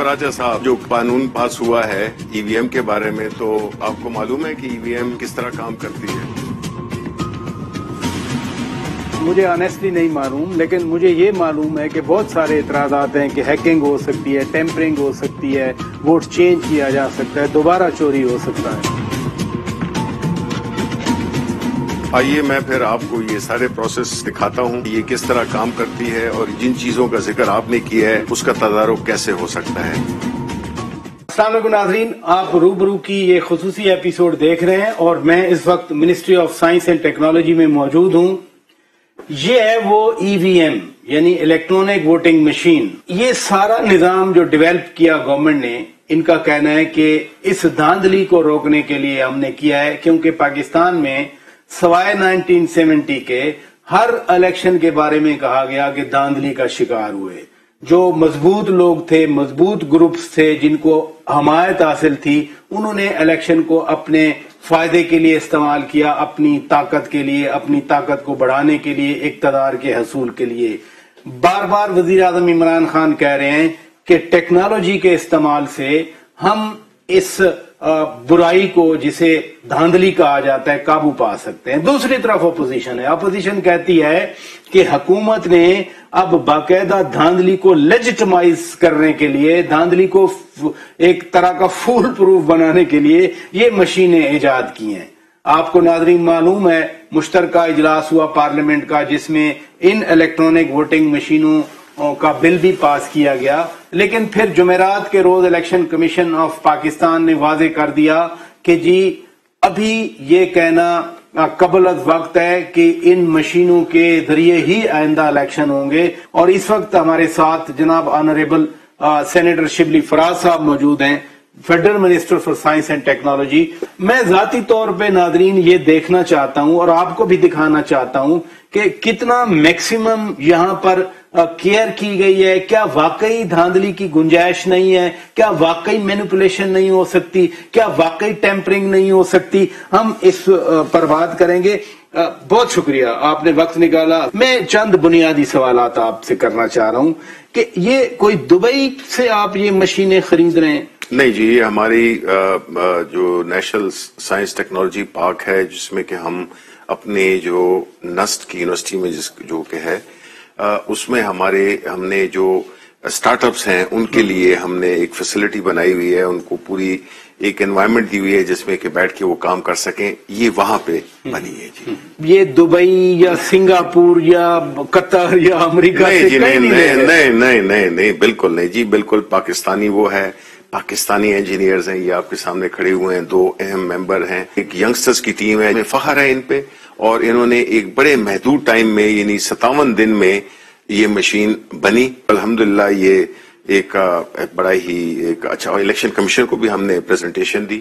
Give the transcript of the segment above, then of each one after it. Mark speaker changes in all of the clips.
Speaker 1: براجہ صاحب، جو قانون پاس ہوا ہے ای وی ایم کے بارے میں، تو آپ کو معلوم ہے کہ ای وی ایم کس طرح کام کرتی ہے؟
Speaker 2: مجھے آنیسٹلی نہیں معلوم، لیکن مجھے یہ معلوم ہے کہ بہت سارے اعتراضات ہیں کہ ہیکنگ ہو سکتی ہے، ٹیمپرنگ ہو سکتی ہے، ووٹ چینج کیا جا سکتا ہے، دوبارہ چوری ہو سکتا ہے۔
Speaker 1: آئیے میں پھر آپ کو یہ سارے پروسیس دکھاتا ہوں، یہ کس طرح کام کرتی ہے اور جن چیزوں کا ذکر آپ نے کیا ہے اس کا تدارک کیسے ہو سکتا ہے۔
Speaker 2: السلام علیکم ناظرین، آپ روبرو کی یہ خصوصی ایپیسوڈ دیکھ رہے ہیں اور میں اس وقت ministry of science and technology میں موجود ہوں۔ یہ ہے وہ ای وی ایم یعنی الیکٹرانک ووٹنگ مشین۔ یہ سارا نظام جو ڈیولپ کیا گورنمنٹ نے، ان کا کہنا ہے کہ اس دھاندلی کو روکنے کے لیے ہم نے کیا ہے، کیونکہ پاکستان میں سوائے 1970 کے ہر الیکشن کے بارے میں کہا گیا کہ دھاندلی کا شکار ہوئے۔ جو مضبوط لوگ تھے، مضبوط گروپس تھے جن کو حمایت حاصل تھی، انہوں نے الیکشن کو اپنے فائدے کے لیے استعمال کیا، اپنی طاقت کے لیے، اپنی طاقت کو بڑھانے کے لیے، اقتدار کے حصول کے لیے۔ بار بار وزیر اعظم عمران خان کہہ رہے ہیں کہ ٹیکنالوجی کے استعمال سے ہم اس برائی کو، جسے دھاندلی کہا جاتا ہے، قابو پا سکتے ہیں۔ دوسری طرف اپوزیشن ہے، اپوزیشن کہتی ہے کہ حکومت نے اب باقاعدہ دھاندلی کو لیجٹمائز کرنے کے لیے، دھاندلی کو ایک طرح کا فول پروف بنانے کے لیے یہ مشینیں ایجاد کی ہیں۔ آپ کو ناظرین معلوم ہے مشترکہ اجلاس ہوا پارلیمنٹ کا، جس میں ان الیکٹرانک ووٹنگ مشینوں کا بل بھی پاس کیا گیا، لیکن پھر جمعرات کے روز الیکشن کمیشن آف پاکستان نے واضح کر دیا کہ جی ابھی یہ کہنا قبل از وقت ہے کہ ان مشینوں کے ذریعے ہی آئندہ الیکشن ہوں گے۔ اور اس وقت ہمارے ساتھ جناب آنریبل سینیٹر شبلی فراز صاحب موجود ہیں، federal minister for science and technology. میں ذاتی طور پہ ناظرین یہ دیکھنا چاہتا ہوں اور آپ کو بھی دکھانا چاہتا ہوں کہ کتنا میکسیمم یہاں پر کیئر کی گئی ہے۔ کیا واقعی دھاندلی کی گنجائش نہیں ہے؟ کیا واقعی مینیپولیشن نہیں ہو سکتی؟ کیا واقعی ٹیمپرنگ نہیں ہو سکتی؟ ہم اس پر بات کریں گے۔ بہت شکریہ آپ نے وقت نکالا۔ میں چند بنیادی سوالات آپ سے کرنا چاہ رہا ہوں کہ یہ کوئی دبئی سے آپ یہ مشینیں خرید رہے ہیں؟
Speaker 1: نہیں جی، یہ ہماری جو نیشنل سائنس ٹیکنالوجی پارک ہے، جس میں کہ ہم اپنے جو نسٹ کی یونیورسٹی میں جو کہ ہے، اس میں ہم نے جو سٹارٹ اپس ہیں ان کے لیے ہم نے ایک فیسلٹی بنائی ہوئی ہے، ان کو پوری ایک انوائرمنٹ دی ہوئی ہے جس میں کہ بیٹھ کے وہ کام کر سکیں۔ یہ وہاں پہ بنی ہے جی۔
Speaker 2: یہ دبئی یا سنگاپور یا قطر یا امریکہ سے
Speaker 1: نہیں، بالکل نہیں جی، بالکل پاکستانی وہ ہے، پاکستانی انجینئرز ہیں، یہ آپ کے سامنے کھڑے ہوئے ہیں، 2 اہم ممبر ہیں، ایک ینگسٹرز کی ٹیم ہے، ہمیں فخر ہے ان پہ، اور انہوں نے ایک بڑے محدود ٹائم میں یعنی 57 دن میں یہ مشین بنی۔ الحمدللہ یہ ایک بڑا ہی ایک اچھا، الیکشن کمیشن کو بھی ہم نے پریزنٹیشن دی،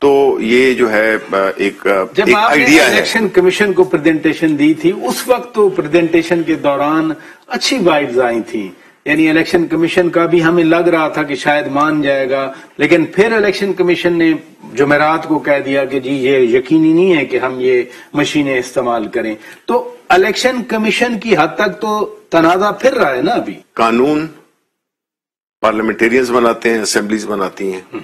Speaker 1: تو یہ جو ہے ایک
Speaker 2: جب آپ نے
Speaker 1: آئیڈیا ہے۔
Speaker 2: الیکشن کمیشن کو پریزنٹیشن دی تھی، اس وقت تو پریزنٹیشن کے دوران اچھی وائبز آئی تھی، یعنی الیکشن کمیشن کا بھی ہمیں لگ رہا تھا کہ شاید مان جائے گا، لیکن پھر الیکشن کمیشن نے جمعرات کو کہہ دیا کہ جی یہ یقینی نہیں ہے کہ ہم یہ مشینیں استعمال کریں۔ تو الیکشن کمیشن کی حد تک تو تنازع پھر رہا ہے نا ابھی۔
Speaker 1: قانون پارلیمنٹیرینز بناتے ہیں، اسمبلیز بناتی ہیں،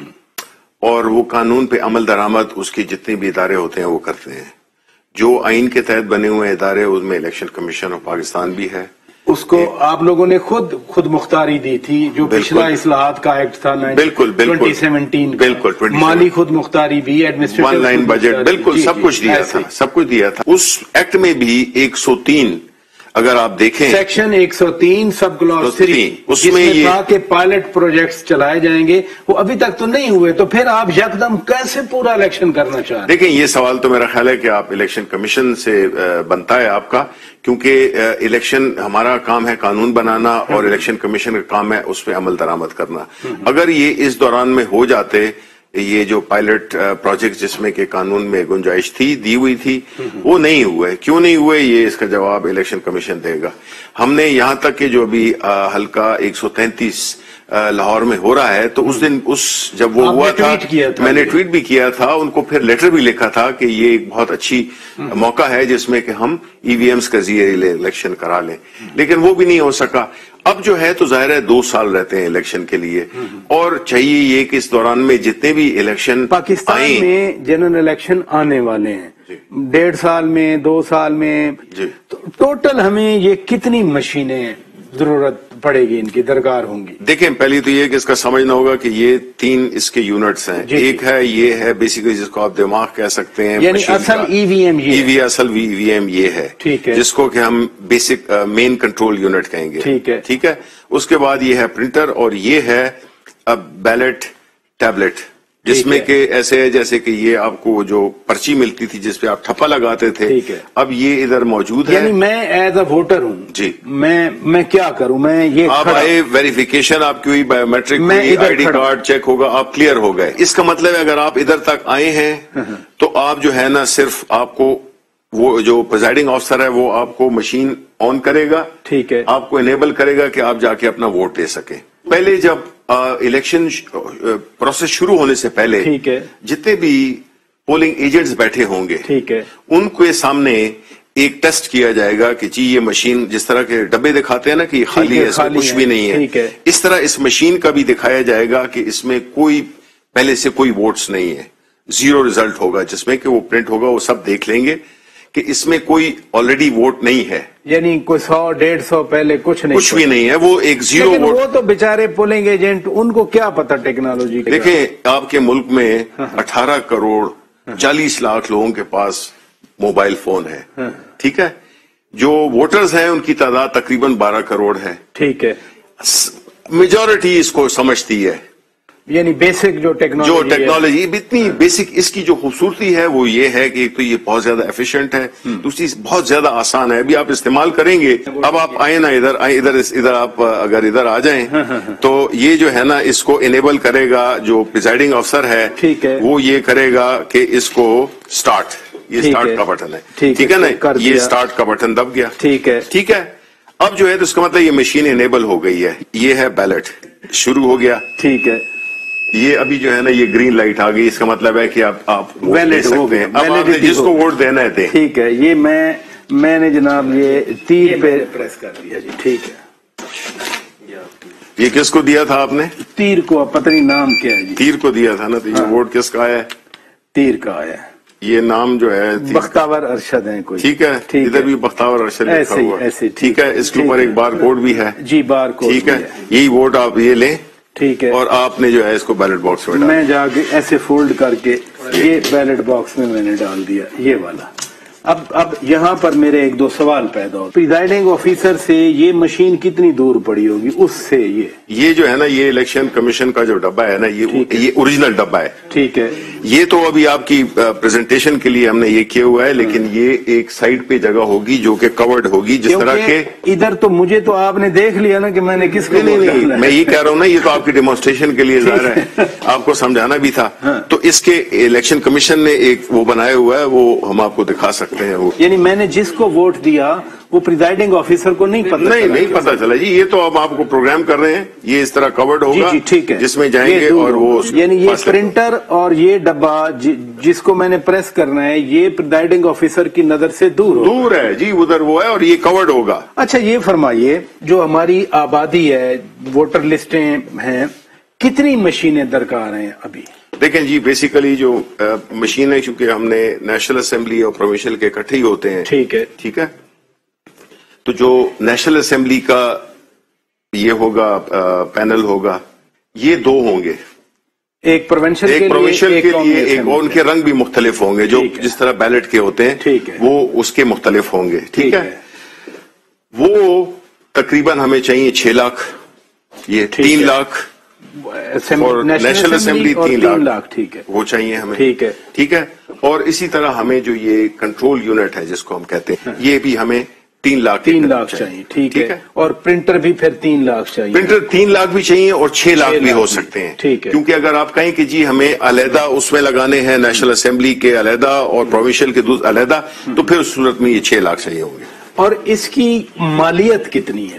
Speaker 1: اور وہ قانون پہ عمل درآمد اس کے جتنے بھی ادارے ہوتے ہیں وہ کرتے ہیں۔ جو آئین کے تحت بنے ہوئے ادارے، اس میں الیکشن کمیشن آف پاکستان بھی ہے۔
Speaker 2: اس کو آپ لوگوں نے خود مختاری دی تھی، جو پچھلا اصلاحات کا ایکٹ تھا 2017 کا، مالی خود مختاری بھی، ایڈمنسٹریٹو
Speaker 1: 1 لائن بجٹ، بالکل سب کچھ دیا تھا، سب کچھ دیا تھا۔ اس ایکٹ میں بھی 103 اگر آپ دیکھیں،
Speaker 2: سیکشن 103 سب کلاس 3 اس میں یہ کہا کہ پائلٹ پروجیکٹس چلائے جائیں گے، وہ ابھی تک تو نہیں ہوئے، تو پھر آپ یکدم کیسے پورا الیکشن کرنا چاہ رہے ہیں؟
Speaker 1: دیکھیں یہ سوال تو میرا خیال ہے کہ آپ الیکشن کمیشن سے بنتا ہے آپ کا، کیونکہ الیکشن ہمارا کام ہے قانون بنانا اور الیکشن کمیشن کا کام ہے اس پہ عمل درآمد کرنا۔ اگر یہ اس دوران میں ہو جاتے، یہ جو پائلٹ پروجیکٹ جس میں کہ قانون میں گنجائش تھی، دی ہوئی تھی، وہ نہیں ہوئے، کیوں نہیں ہوئے یہ اس کا جواب الیکشن کمیشن دے گا۔ ہم نے یہاں تک کہ جو ابھی حلقہ 133 لاہور میں ہو رہا ہے تو اس دن جب وہ ہوا تھا میں نے ٹویٹ بھی کیا تھا ان کو, پھر لیٹر بھی لکھا تھا کہ یہ ایک بہت اچھی موقع ہے جس میں کہ ہم ای وی ایمز کا ذریعے الیکشن کرا لیں, لیکن وہ بھی نہیں ہو سکا. اب جو ہے تو ظاہر ہے 2 سال رہتے ہیں الیکشن کے لیے, اور چاہیے یہ کہ اس دوران میں جتنے بھی الیکشن
Speaker 2: پاکستان میں جنرل الیکشن آنے والے ہیں 1.5 سال میں 2 سال میں, ٹوٹل ہمیں یہ کتنی مشینیں ضرورت پڑے گی, ان کی درکار ہوں گی؟
Speaker 1: دیکھیں پہلی تو یہ کہ اس کا سمجھنا ہوگا کہ یہ 3 اس کے یونٹس ہیں. ایک ہے یہ ہے بیسیکلی جس کو آپ دماغ کہہ سکتے ہیں,
Speaker 2: یعنی اصل ای وی ایم
Speaker 1: اصل ای وی ایم یہ ہے, جس کو کہ ہم بیسک مین کنٹرول یونٹ کہیں گے. ٹھیک ہے. اس کے بعد یہ ہے پرنٹر, اور یہ ہے بیلٹ ٹیبلٹ, جس میں کہ ایسے ہے جیسے کہ یہ آپ کو جو پرچی ملتی تھی جس پہ آپ ٹھپا لگاتے تھے, اب یہ ادھر موجود ہے.
Speaker 2: یعنی میں ایز اے ووٹر ہوں
Speaker 1: جی,
Speaker 2: میں کیا کروں, میں یہ
Speaker 1: آپ آئے ویریفیکیشن آپ کی ہوئی, biometric I D card check ہوگا, آپ کلیئر ہو گئے. اس کا مطلب ہے اگر آپ ادھر تک آئے ہیں تو آپ جو ہے نا صرف آپ کو وہ جو پریزائڈنگ آفیسر ہے وہ آپ کو مشین آن کرے گا,
Speaker 2: ٹھیک ہے,
Speaker 1: آپ کو انیبل کرے گا کہ آپ جا کے اپنا ووٹ دے سکیں. پہلے جب الیکشن پروسیس شروع ہونے سے پہلے جتنے بھی پولنگ ایجنٹس بیٹھے ہوں گے ان کے سامنے ایک ٹیسٹ کیا جائے گا کہ جی یہ مشین جس طرح کے ڈبے دکھاتے ہیں نا کہ یہ خالی ہے, اس میں کچھ بھی نہیں ہے, اس طرح اس مشین کا بھی دکھایا جائے گا کہ اس میں کوئی پہلے سے کوئی ووٹس نہیں ہے, 0 ریزلٹ ہوگا جس میں کہ وہ پرنٹ ہوگا, وہ سب دیکھ لیں گے کہ اس میں کوئی آلریڈی ووٹ نہیں ہے.
Speaker 2: یعنی کوئی 100-150 پہلے کچھ
Speaker 1: بھی نہیں ہے, وہ ایک 0 ووٹ.
Speaker 2: وہ تو بیچارے پولنگ ایجنٹ, ان کو کیا پتا ٹیکنالوجی کا.
Speaker 1: دیکھیں آپ کے ملک میں 18 کروڑ 40 لاکھ لوگوں کے پاس موبائل فون ہے, ٹھیک ہے, جو ووٹرز ہیں ان کی تعداد تقریباً 12 کروڑ ہے.
Speaker 2: ٹھیک ہے,
Speaker 1: میجورٹی اس کو سمجھتی ہے.
Speaker 2: یعنی بیسک جو
Speaker 1: ٹیکنالوجی اتنی بیسک, اس کی جو خوبصورتی ہے وہ یہ ہے کہ ایک تو یہ بہت زیادہ ایفیشینٹ ہے, دوسری بہت زیادہ آسان ہے. ابھی آپ استعمال کریں گے, اب آپ آئیں نا ادھر آپ اگر ادھر آ جائیں تو یہ جو ہے نا اس کو انیبل کرے گا جو پریزائڈنگ افسر ہے, وہ یہ کرے گا کہ اس کو سٹارٹ, یہ سٹارٹ کا بٹن ہے, ٹھیک ہے نا, یہ سٹارٹ کا بٹن دب گیا. ٹھیک ہے. اب جو ہے تو اس کا مطلب یہ مشین انیبل ہو گئی ہے. یہ ہے بیلٹ, شروع ہو گیا.
Speaker 2: ٹھیک ہے.
Speaker 1: یہ ابھی جو ہے نا یہ گرین لائٹ آ گئی, اس کا مطلب ہے کہ آپ ووٹ دے سکتے ہیں. اب آپ نے جس کو ووٹ دینا ہے دیں.
Speaker 2: ٹھیک ہے. یہ میں نے جناب یہ تیر پہ پریس کر دیا جی. ٹھیک ہے.
Speaker 1: یہ کس کو دیا تھا آپ نے؟
Speaker 2: تیر کو, پتہ نہیں نام کیا ہے جی.
Speaker 1: تیر کو دیا تھا نا, تو یہ ووٹ کس کا آیا ہے؟
Speaker 2: تیر کا آیا.
Speaker 1: یہ نام جو ہے
Speaker 2: بختاور ارشد ہیں کوئی.
Speaker 1: ٹھیک ہے, ادھر بھی بختاور ارشد لکھا ہوا ہے. ٹھیک ہے, اس کے اوپر ایک بار کوڈ بھی ہے
Speaker 2: جی, بار کوڈ.
Speaker 1: ٹھیک ہے, یہی ووٹ آپ یہ لیں.
Speaker 2: ٹھیک ہے,
Speaker 1: اور آپ نے جو ہے اس کو بیلٹ باکس
Speaker 2: میں جا کے ایسے فولڈ کر کے یہ بیلٹ باکس میں نے ڈال دیا, یہ والا. اب یہاں پر میرے 1-2 سوال پیدا ہو. پریزائڈنگ آفیسر سے یہ مشین کتنی دور پڑی ہوگی اس سے؟ یہ
Speaker 1: جو ہے نا یہ الیکشن کمیشن کا جو ڈبہ ہے نا, یہ اوریجنل ڈبہ ہے.
Speaker 2: ٹھیک ہے.
Speaker 1: یہ تو ابھی آپ کی پریزنٹیشن کے لیے ہم نے یہ کیا ہوا ہے, لیکن یہ ایک سائڈ پہ جگہ ہوگی جو کہ کورڈ ہوگی, جس طرح کے
Speaker 2: ادھر تو مجھے تو آپ نے دیکھ لیا نا کہ میں نے کس کو.
Speaker 1: نہیں, میں یہ کہہ رہا ہوں نا, یہ تو آپ کی ڈیمونسٹریشن کے لیے ظاہر ہے, آپ کو سمجھانا بھی تھا. تو اس کے الیکشن کمیشن نے ایک وہ بنایا ہوا ہے, وہ ہم آپ کو دکھا سکتے ہیں. وہ
Speaker 2: یعنی میں نے جس کو ووٹ دیا وہ پریزائڈنگ آفیسر کو نہیں پتا,
Speaker 1: نہیں پتا چلا جی. یہ تو اب آپ کو پروگرام کر رہے ہیں, یہ اس طرح کورڈ ہوگا جس میں جائیں گے, اور وہ
Speaker 2: یعنی یہ پرنٹر اور یہ ڈبہ جس کو میں نے پریس کرنا ہے یہ پریزائڈنگ آفیسر کی نظر سے دور
Speaker 1: ہے جی, ادھر وہ ہے, اور یہ کورڈ ہوگا.
Speaker 2: اچھا یہ فرمائیے, جو ہماری آبادی ہے, ووٹر لسٹیں ہیں, کتنی مشینیں درکار ہیں ابھی؟
Speaker 1: دیکھیں جی, بیسیکلی جو مشینیں چونکہ ہم نے نیشنل اسمبلی اور پروونشل کے اکٹھے ہی ہوتے ہیں. ٹھیک ہے. تو جو نیشنل اسمبلی کا یہ ہوگا پینل ہوگا, یہ 2 ہوں گے.
Speaker 2: ایک پروونشل کے
Speaker 1: لیے ایک, اور ان کے رنگ بھی مختلف ہوں گے, جو جس طرح بیلٹ کے ہوتے ہیں وہ اس کے مختلف ہوں گے. ٹھیک ہے. وہ تقریباً ہمیں چاہیے 6 لاکھ, یہ 3 لاکھ, اور نیشنل اسمبلی 3 لاکھ. ٹھیک ہے, وہ چاہیے ہمیں. ٹھیک ہے. اور اسی طرح ہمیں جو یہ کنٹرول یونٹ ہے جس کو ہم کہتے ہیں, یہ بھی ہمیں 3 لاکھ
Speaker 2: چاہیے. ٹھیک ہے. اور پرنٹر بھی پھر 3 لاکھ چاہیے.
Speaker 1: پرنٹر 3 لاکھ بھی چاہیے, اور 6 لاکھ بھی ہو سکتے ہیں.
Speaker 2: ٹھیک ہے.
Speaker 1: کیونکہ اگر آپ کہیں کہ جی ہمیں علیحدہ اس میں لگانے ہیں, نیشنل اسمبلی کے علیحدہ اور پروونشل کے علیحدہ, تو پھر اس صورت میں یہ 6 لاکھ چاہیے ہوں گے.
Speaker 2: اور اس کی مالیت کتنی ہے؟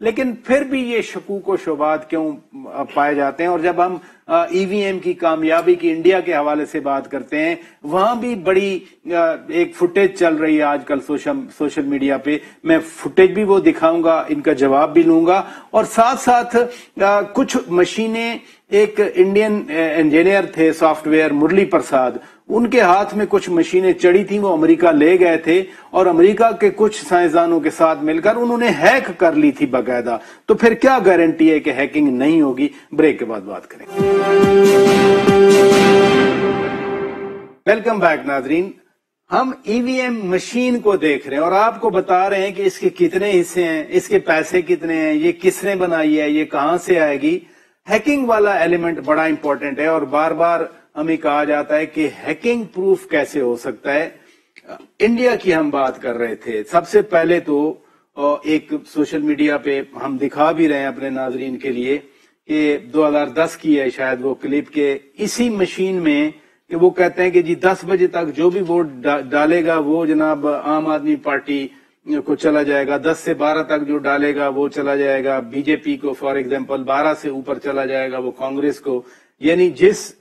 Speaker 2: لیکن پھر بھی یہ شکوک و شبہات کیوں پائے جاتے ہیں؟ اور جب ہم ای وی ایم کی کامیابی کی انڈیا کے حوالے سے بات کرتے ہیں، وہاں بھی بڑی ایک فوٹیج چل رہی ہے آج کل سوشل میڈیا پہ. میں فوٹیج بھی وہ دکھاؤں گا، ان کا جواب بھی لوں گا، اور ساتھ ساتھ کچھ مشینیں، ایک انڈین انجینئر تھے سافٹ ویئر مرلی پرساد، ان کے ہاتھ میں کچھ مشینیں چڑی تھیں، وہ امریکہ لے گئے تھے اور امریکہ کے کچھ سائنسدانوں کے ساتھ مل کر انہوں نے ہیک کر لی تھی باقاعدہ. تو پھر کیا گارنٹی ہے کہ ہیکنگ نہیں ہوگی؟ بریک کے بعد بات کریں گے. ویلکم بیک ناظرین. ہم ای وی ایم مشین کو دیکھ رہے ہیں اور آپ کو بتا رہے ہیں کہ اس کے کتنے حصے ہیں، اس کے پیسے کتنے ہیں، یہ کس نے بنائی ہے، یہ کہاں سے آئے گی. ہیکنگ والا ایلیمنٹ بڑا امپورٹنٹ ہے اور بار بار ہمیں کہا جاتا ہے کہ ہیکنگ پروف کیسے ہو سکتا ہے. انڈیا کی ہم بات کر رہے تھے. سب سے پہلے تو ایک سوشل میڈیا پہ ہم دکھا بھی رہے ہیں اپنے ناظرین کے لیے کہ 2010 کی ہے شاید وہ کلپ، کے اسی مشین میں کہ وہ کہتے ہیں کہ جی 10 بجے تک جو بھی ووٹ ڈالے گا وہ جناب عام آدمی پارٹی کو چلا جائے گا، 10 سے 12 تک جو ڈالے گا وہ چلا جائے گا بی جے پی کو، فار ایگزامپل 12 سے اوپر چلا جائے گا وہ کانگریس کو. یعنی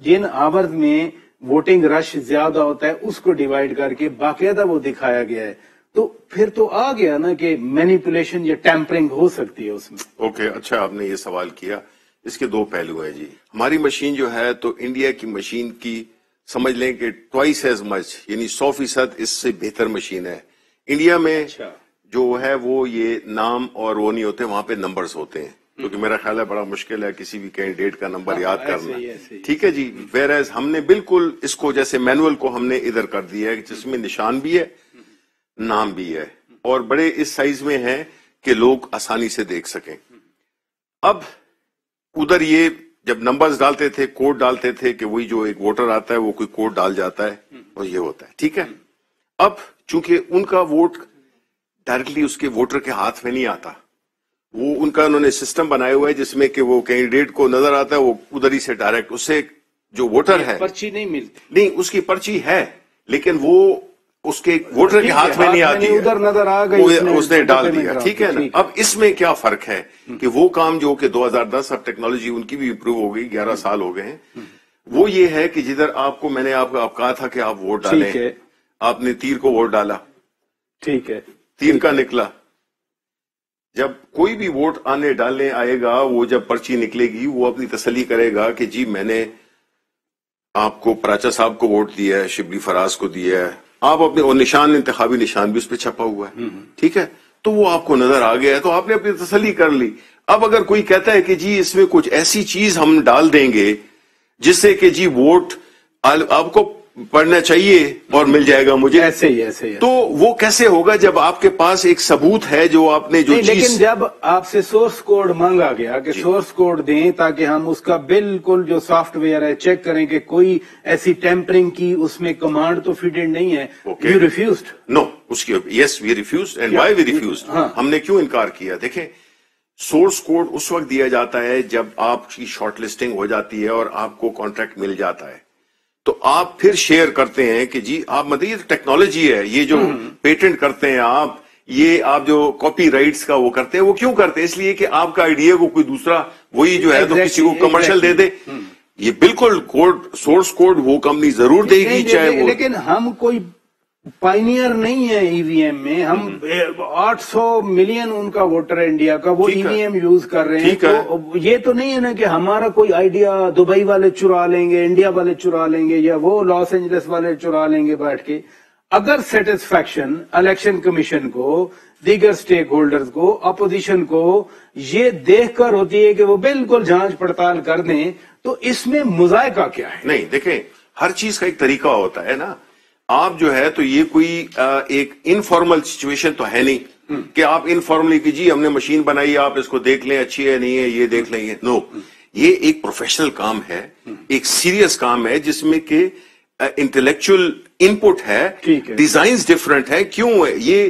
Speaker 2: جن آورز میں ووٹنگ رش زیادہ ہوتا ہے اس کو ڈیوائیڈ کر کے باقاعدہ وہ دکھایا گیا ہے. تو پھر تو آ گیا نا کہ مینیپولیشن یا ٹیمپرنگ ہو سکتی ہے اس میں.
Speaker 1: اوکے، اچھا آپ نے یہ سوال کیا. اس کے دو پہلو ہیں جی. ہماری مشین جو ہے تو انڈیا کی مشین کی سمجھ لیں کہ ٹوائس ایز مچ، یعنی 100% اس سے بہتر مشین ہے. انڈیا میں جو ہے وہ یہ نام اور وہ نہیں ہوتے، وہاں پہ نمبرز ہوتے ہیں، کیونکہ میرا خیال ہے بڑا مشکل ہے کسی بھی کینڈیڈیٹ کا نمبر یاد کرنا. ٹھیک ہے جی. ویئرز ہم نے بالکل اس کو جیسے مینول کو ہم نے ادھر کر دیا ہے جس میں نشان بھی ہے، نام بھی ہے، اور بڑے اس سائز میں ہے کہ لوگ آسانی سے دیکھ سکیں. اب ادھر یہ جب نمبرز ڈالتے تھے، کوڈ ڈالتے تھے کہ وہی جو ایک ووٹر آتا ہے وہ کوئی کوڈ ڈال جاتا ہے اور یہ ہوتا ہے. ٹھیک ہے. اب چونکہ ان کا ووٹ ڈائریکٹلی اس کے ووٹر کے ہاتھ میں نہیں آتا، وہ ان کا انہوں نے سسٹم بنایا ہوا ہے جس میں کہ وہ کینڈیڈیٹ کو نظر آتا ہے، وہ ادھر ہی سے ڈائریکٹ اس سے جو ووٹر ہے
Speaker 2: پرچی نہیں ملتی.
Speaker 1: نہیں، اس کی پرچی ہے لیکن وہ اس کے ووٹر کے ہاتھ میں نہیں آتی ہے،
Speaker 2: ادھر نظر آ گئی،
Speaker 1: اس نے ڈال دیا. ٹھیک ہے نا. اب اس میں کیا فرق ہے کہ وہ کام جو کہ 2010 اب ٹیکنالوجی ان کی بھی امپروو ہو گئی، 11 سال ہو گئے ہیں، وہ یہ ہے کہ جدھر آپ کو میں نے آپ کو کہا تھا کہ آپ ووٹ ڈالیں، آپ نے تیر کو ووٹ ڈالا،
Speaker 2: ٹھیک ہے،
Speaker 1: تیر کا نکلا. جب کوئی بھی ووٹ آنے ڈالنے آئے گا، وہ جب پرچی نکلے گی وہ اپنی تسلی کرے گا کہ جی میں نے آپ کو پراچا صاحب کو ووٹ دیا ہے، شبلی فراز کو دیا ہے، آپ اپنے، اور نشان انتخابی نشان بھی اس پہ چھپا ہوا ہے. ٹھیک ہے. تو وہ آپ کو نظر آ گیا ہے تو آپ نے اپنی تسلی کر لی. اب اگر کوئی کہتا ہے کہ جی اس میں کچھ ایسی چیز ہم ڈال دیں گے جس سے کہ جی ووٹ آپ کو پڑھنا چاہیے اور مل جائے گا مجھے،
Speaker 2: ایسے ہی
Speaker 1: تو وہ کیسے ہوگا جب آپ کے پاس ایک ثبوت ہے جو آپ نے جو چیز.
Speaker 2: لیکن جب آپ سے سورس کوڈ مانگا گیا کہ سورس کوڈ دیں تاکہ ہم اس کا بالکل جو سافٹ ویئر ہے چیک کریں کہ کوئی ایسی ٹیمپرنگ کی اس میں کمانڈ تو فٹڈ نہیں ہے، یو ریفیوزڈ.
Speaker 1: نو، اس کی yes we refused. And why we refused? ہم نے کیوں انکار کیا؟ دیکھیں، سورس کوڈ اس وقت دیا جاتا ہے جب آپ کی شارٹ لسٹنگ ہو جاتی ہے اور آپ کو کانٹریکٹ مل جاتا ہے، تو آپ پھر شیئر کرتے ہیں کہ جی آپ مطلب یہ ٹیکنالوجی ہے، یہ جو پیٹنٹ کرتے ہیں آپ، یہ آپ جو کاپی رائٹس کا وہ کرتے ہیں، وہ کیوں کرتے ہیں؟ اس لیے کہ آپ کا آئیڈیا کو کوئی دوسرا وہی جو ہے تو کسی کو کمرشل دے دے. یہ بالکل کوڈ، سورس کوڈ وہ کمپنی ضرور دے گی چاہے وہ.
Speaker 2: لیکن ہم کوئی پائنیئر نہیں ہے ای وی ایم میں. ہم 800 ملین ان کا ووٹر ہے انڈیا کا، وہ ای وی ایم یوز کر رہے ہیں. تو یہ تو نہیں ہے نا کہ ہمارا کوئی آئیڈیا دبئی والے چرا لیں گے، انڈیا والے چرا لیں گے، یا وہ لاس اینجلس والے چرا لیں گے بیٹھ کے. اگر سیٹسفیکشن الیکشن کمیشن کو، دیگر سٹیک ہولڈرز کو، اپوزیشن کو یہ دیکھ کر ہوتی ہے کہ وہ بالکل جانچ پڑتال کر دیں، تو اس میں مذائقہ کیا ہے؟
Speaker 1: نہیں، دیکھیں ہر چیز کا ایک طریقہ ہوتا ہے نا. آپ جو ہے تو یہ کوئی ایک انفارمل سچویشن تو ہے نہیں کہ آپ انفارملی کہ جی ہم نے مشین بنائی، آپ اس کو دیکھ لیں اچھی ہے نہیں ہے، یہ دیکھ لیں گے. نو، یہ ایک پروفیشنل کام ہے، ایک سیریس کام ہے جس میں کہ انٹلیکچوئل انپٹ ہے، ڈیزائنز ڈفرنٹ ہے. کیوں ہے یہ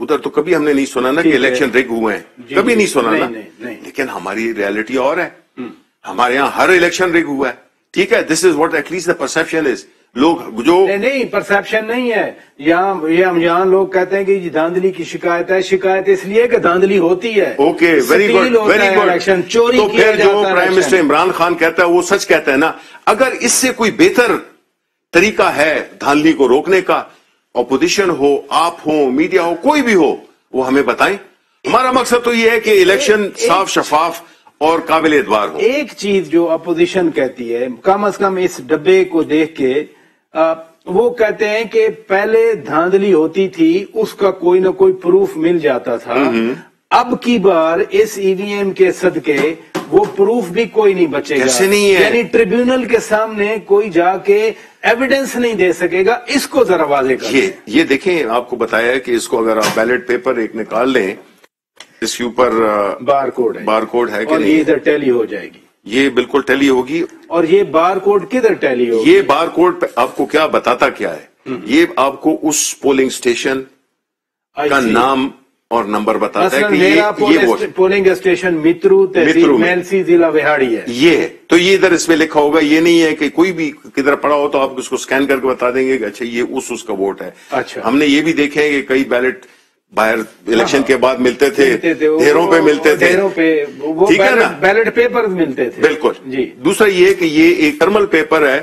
Speaker 1: ادھر تو کبھی ہم نے نہیں سنا نا کہ الیکشن ریگ ہوئے ہیں، کبھی نہیں سنا نا، لیکن ہماری ریالٹی اور ہے، ہمارے یہاں ہر الیکشن ریگ ہوا ہے، ٹھیک ہے، this is what at least the perception is. لوگ جو
Speaker 2: نہیں پرسپشن نہیں ہے، یہاں لوگ کہتے ہیں کہ دھاندلی کی شکایت ہے، شکایت اس لیے کہ دھاندلی ہوتی ہے.
Speaker 1: Okay, very good very good.
Speaker 2: چوری
Speaker 1: تو پھر جو پرائم منسٹر عمران خان کہتا ہے وہ سچ کہتا ہے نا. اگر اس سے کوئی بہتر طریقہ ہے دھاندلی کو روکنے کا، اپوزیشن ہو، آپ ہو، میڈیا ہو، کوئی بھی ہو، وہ ہمیں بتائیں. ہمارا مقصد تو یہ ہے کہ الیکشن صاف شفاف اور قابل اعتبار ہو.
Speaker 2: ایک چیز جو اپوزیشن کہتی ہے، کم از کم اس ڈبے کو دیکھ کے وہ کہتے ہیں کہ پہلے دھاندلی ہوتی تھی، اس کا کوئی نہ کوئی پروف مل جاتا تھا، اب کی بار اس ای وی ایم کے صدقے وہ پروف بھی کوئی نہیں بچے گا.
Speaker 1: کیسے نہیں ہے؟
Speaker 2: یعنی ٹریبیونل کے سامنے کوئی جا کے ایویڈنس نہیں دے سکے گا. اس کو ذرا واضح کریں.
Speaker 1: یہ دیکھیں، آپ کو بتایا ہے کہ اس کو اگر آپ بیلٹ پیپر ایک نکال لیں، اس کے اوپر
Speaker 2: بار کوڈ ہے
Speaker 1: کہ
Speaker 2: نہیں، یہ ادھر ٹیلی ہو جائے گی.
Speaker 1: یہ بالکل ٹیلی ہوگی.
Speaker 2: اور یہ بار کوڈ کدھر ٹیلی ہوگی؟
Speaker 1: یہ بار کوڈ آپ کو کیا بتاتا کیا ہے؟ یہ آپ کو اس پولنگ اسٹیشن کا نام اور نمبر بتاتا ہے کہ یہ
Speaker 2: پولنگ اسٹیشن مترو تحصیل میلسی ضلع وہاڑی ہے.
Speaker 1: یہ تو یہ ادھر اس میں لکھا ہوگا. یہ نہیں ہے کہ کوئی بھی کدھر پڑا ہو تو آپ اس کو اسکین کر کے بتا دیں گے کہ اچھا یہ اس کا ووٹ ہے.
Speaker 2: اچھا،
Speaker 1: ہم نے یہ بھی دیکھے کہ کئی بیلٹ باہر الیکشن کے بعد ملتے تھے، ڈھیروں پہ ملتے تھے، ٹھیک ہے نا،
Speaker 2: بیلٹ پیپر ملتے تھے.
Speaker 1: بالکل
Speaker 2: جی.
Speaker 1: دوسرا یہ کہ یہ ایک تھرمل پیپر ہے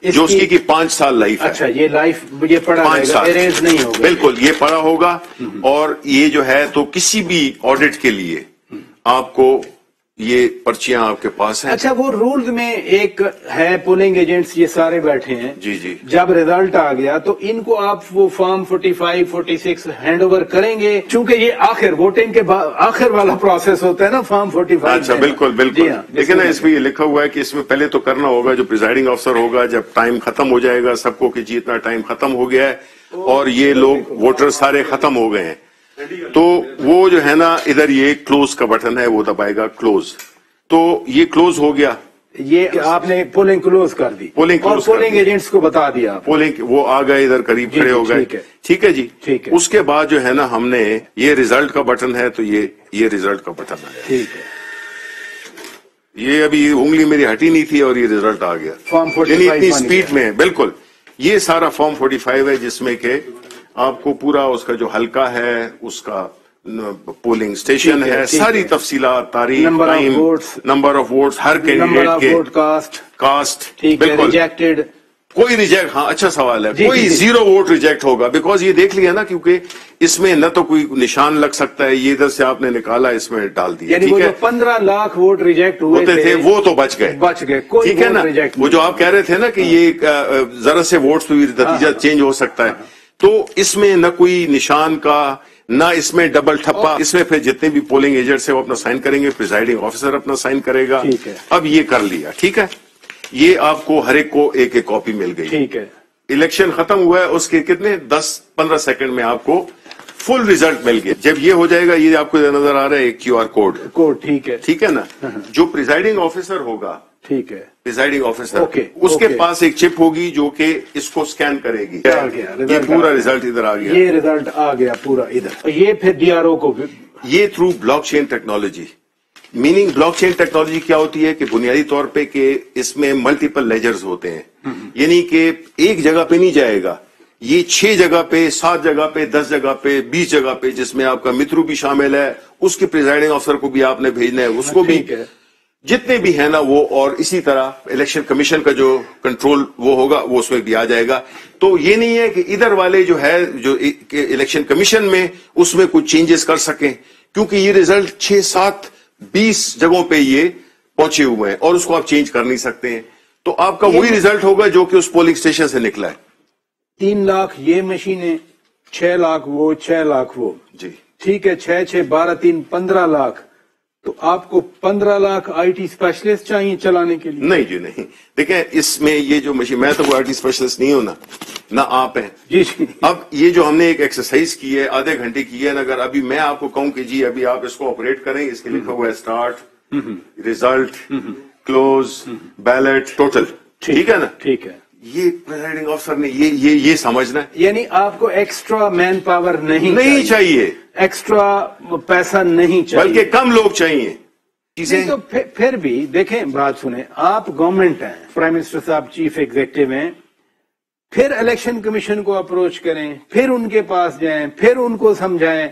Speaker 1: جو اس کی 5 سال لائف ہے.
Speaker 2: اچھا، یہ لائف یہ پڑا
Speaker 1: 5 سال
Speaker 2: اریز نہیں ہوگا.
Speaker 1: بالکل یہ پڑا ہوگا. اور یہ جو ہے تو کسی بھی آڈٹ کے لیے آپ کو یہ پرچیاں آپ کے پاس ہیں.
Speaker 2: اچھا، وہ رولز میں ایک ہے، پولنگ ایجنٹس یہ سارے بیٹھے ہیں،
Speaker 1: جی جی،
Speaker 2: جب ریزلٹ آ گیا تو ان کو آپ وہ فارم 45 46 ہینڈ اوور کریں گے، چونکہ یہ آخر ووٹنگ کے آخر والا پروسیس ہوتا ہے نا فارم 45.
Speaker 1: اچھا، بالکل بالکل. لیکن اس میں یہ لکھا ہوا ہے کہ اس میں پہلے تو کرنا ہوگا جو پریزائڈنگ افسر ہوگا، جب ٹائم ختم ہو جائے گا سب کو کہ جی اتنا ٹائم ختم ہو گیا ہے اور یہ لوگ ووٹر سارے ختم ہو گئے ہیں، تو وہ جو ہے نا ادھر یہ کلوز کا بٹن ہے وہ دبائے گا، کلوز. تو یہ کلوز ہو گیا،
Speaker 2: یہ آپ نے پولنگ کلوز کر دی، پولنگ ایجنٹس کو بتا دیا،
Speaker 1: پولنگ وہ آ گئے ادھر قریب کھڑے ہو گئے. ٹھیک ہے جی. اس کے بعد جو ہے نا ہم نے یہ ریزلٹ کا بٹن ہے تو یہ ریزلٹ کا بٹن ہے.
Speaker 2: ٹھیک ہے.
Speaker 1: یہ ابھی انگلی میری ہٹی نہیں تھی اور یہ ریزلٹ آ گیا
Speaker 2: فارم 45
Speaker 1: یعنی اتنی سپیڈ میں. بالکل یہ سارا فارم 45 ہے جس میں کہ آپ کو پورا اس کا جو حلقہ ہے، اس کا پولنگ اسٹیشن ہے، ساری تفصیلات، تاریخ، number of votes, Hare candidate کے کاسٹ. بالکل
Speaker 2: ریجیکٹڈ
Speaker 1: کوئی ریجیکٹ، ہاں اچھا سوال ہے، کوئی 0 ووٹ ریجیکٹ ہوگا بیکاز یہ دیکھ لیا نا، کیونکہ اس میں نہ تو کوئی نشان لگ سکتا ہے، یہ ادھر سے آپ نے نکالا اس میں ڈال دیا.
Speaker 2: یعنی وہ جو 15 لاکھ ووٹ ریجیکٹ ہوتے تھے وہ
Speaker 1: تو بچ گئے. ٹھیک ہے نا. وہ جو آپ کہہ رہے تھے نا کہ یہ ذرا سے ووٹس پہ نتیجہ چینج ہو سکتا ہے، تو اس میں نہ کوئی نشان کا، نہ اس میں ڈبل ٹھپا. اس میں پھر جتنے بھی پولنگ ایجنٹس ہیں وہ اپنا سائن کریں گے، پریزائڈنگ آفیسر اپنا سائن کرے گا. اب یہ کر لیا، ٹھیک ہے. یہ آپ کو ہر ایک کو ایک ایک کاپی مل گئی.
Speaker 2: ٹھیک ہے.
Speaker 1: الیکشن ختم ہوا ہے، اس کے کتنے 10-15 سیکنڈ میں آپ کو فل ریزلٹ مل گیا. جب یہ ہو جائے گا، یہ آپ کو نظر آ رہا ہے ایک QR کوڈ.
Speaker 2: ٹھیک ہے.
Speaker 1: ٹھیک ہے نا. جو پریزائڈنگ آفیسر ہوگا،
Speaker 2: ٹھیک ہے،
Speaker 1: پریزائڈنگ آفیسر، اس کے پاس ایک چپ ہوگی جو کہ اس کو سکین کرے گی. یہ پورا ریزلٹ ادھر آ گیا،
Speaker 2: یہ ریزلٹ آ گیا پورا ادھر. یہ پھر DRO کو
Speaker 1: یہ through blockchain technology. Meaning blockchain technology کیا ہوتی ہے کہ بنیادی طور پہ کہ اس میں ملٹیپل لیجرز ہوتے ہیں، یعنی کہ ایک جگہ پہ نہیں جائے گا، یہ 6 جگہ پہ، 7 جگہ پہ، 10 جگہ پہ، 20 جگہ پہ، جس میں آپ کا مترو بھی شامل ہے، اس کے پریزائڈنگ افسر کو بھی آپ نے بھیجنا ہے، اس کو بھی، جتنے بھی ہیں نا وہ. اور اسی طرح الیکشن کمیشن کا جو کنٹرول وہ ہوگا وہ اس میں بھی آ جائے گا. تو یہ نہیں ہے کہ ادھر والے جو ہے جو الیکشن کمیشن میں اس میں کچھ چینجز کر سکیں، کیونکہ یہ ریزلٹ 6 7 20 جگہوں پہ یہ پہنچے ہوئے ہیں اور اس کو آپ چینج کر نہیں سکتے ہیں. تو آپ کا وہی ریزلٹ ہوگا جو کہ اس پولنگ اسٹیشن سے نکلا ہے.
Speaker 2: 3 لاکھ یہ مشینیں، 6 لاکھ وہ، 6 لاکھ وہ.
Speaker 1: جی
Speaker 2: ٹھیک ہے. 6 6 12 3 15 لاکھ. تو آپ کو 15 لاکھ IT اسپیشلسٹ چاہیے چلانے کے لیے؟
Speaker 1: نہیں جی نہیں. دیکھیں اس میں یہ جو مشین، میں تو IT اسپیشلسٹ نہیں ہوں نہ آپ ہیں.
Speaker 2: جی.
Speaker 1: اب یہ جو ہم نے ایک ایکسرسائز کی ہے، آدھے گھنٹے کی ہے، اگر ابھی میں آپ کو کہوں کہ جی ابھی آپ اس کو آپریٹ کریں، اس کے لکھا ہوا ہے start, result, close, ballot, total. ٹھیک ہے نا.
Speaker 2: ٹھیک ہے.
Speaker 1: یہ پریزائڈنگ آفیسر نے یہ سمجھنا ہے.
Speaker 2: یعنی آپ کو ایکسٹرا مین پاور نہیں
Speaker 1: چاہیے,
Speaker 2: ایکسٹرا پیسہ نہیں چاہیے,
Speaker 1: بلکہ کم لوگ چاہیے.
Speaker 2: تو پھر بھی دیکھیں, بات سنیں, آپ گورنمنٹ ہیں, پرائم منسٹر صاحب چیف ایگزیکٹو ہیں, پھر الیکشن کمیشن کو اپروچ کریں, پھر ان کے پاس جائیں, پھر ان کو سمجھائیں.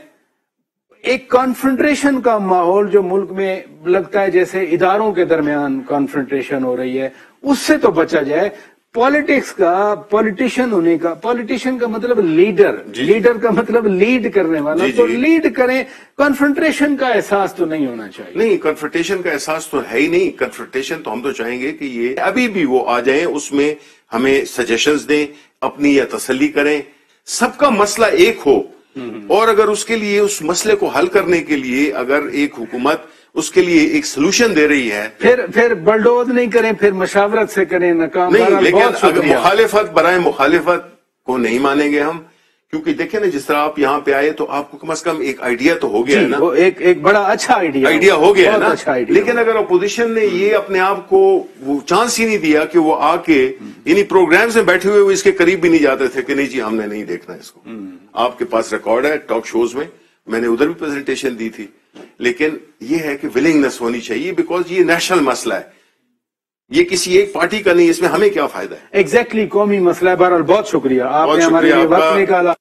Speaker 2: ایک کانفرنٹریشن کا ماحول جو ملک میں لگتا ہے جیسے اداروں کے درمیان کانفرنٹریشن ہو رہی ہے, اس سے تو بچا جائے. پالیٹکس کا, پالیٹیشین ہونے کا, پالیٹیشین کا مطلب لیڈر, لیڈر کا مطلب لیڈ کرنے والا, تو لیڈ کریں. کنفرنٹریشن کا احساس تو نہیں ہونا چاہیے.
Speaker 1: نہیں, کنفرنٹیشن کا احساس تو ہے ہی نہیں. کنفرنٹیشن تو ہم تو چاہیں گے کہ یہ ابھی بھی وہ آ جائیں, اس میں ہمیں سجیشنز دیں, اپنی یا تسلی کریں, سب کا مسئلہ ایک ہو. اور اگر اس کے لیے, اس مسئلے کو حل کرنے کے لیے اگر ایک حکومت اس کے لیے ایک سلوشن دے رہی ہے,
Speaker 2: پھر بلڈوز نہیں کریں, پھر مشاورت سے کریں. ناکام
Speaker 1: نہیں, لیکن اگر مخالفت برائے مخالفت کو نہیں مانیں گے ہم, کیونکہ دیکھیں نا, جس طرح آپ یہاں پہ آئے تو آپ کو کم از کم ایک آئیڈیا تو ہو گیا ہے نا,
Speaker 2: ایک بڑا اچھا آئیڈیا
Speaker 1: ہو گیا ہے نا. لیکن اگر اپوزیشن نے یہ اپنے آپ کو وہ چانس ہی نہیں دیا کہ وہ آ کے یعنی پروگرامز میں بیٹھے ہوئے وہ اس کے قریب بھی نہیں جاتے تھے کہ نہیں جی ہم نے نہیں دیکھنا اس کو. آپ کے پاس ریکارڈ ہے ٹاک شوز میں نے ادھر بھی پریزنٹیشن دی تھی. لیکن یہ ہے کہ ولنگنس ہونی چاہیے, بیکاز یہ نیشنل مسئلہ ہے, یہ کسی ایک پارٹی کا نہیں, اس میں ہمیں کیا فائدہ ہے.
Speaker 2: ایگزیکٹلی قومی مسئلہ ہے. بہرحال بہت شکریہ, آپ نے ہمارے لیے وقت نکالا.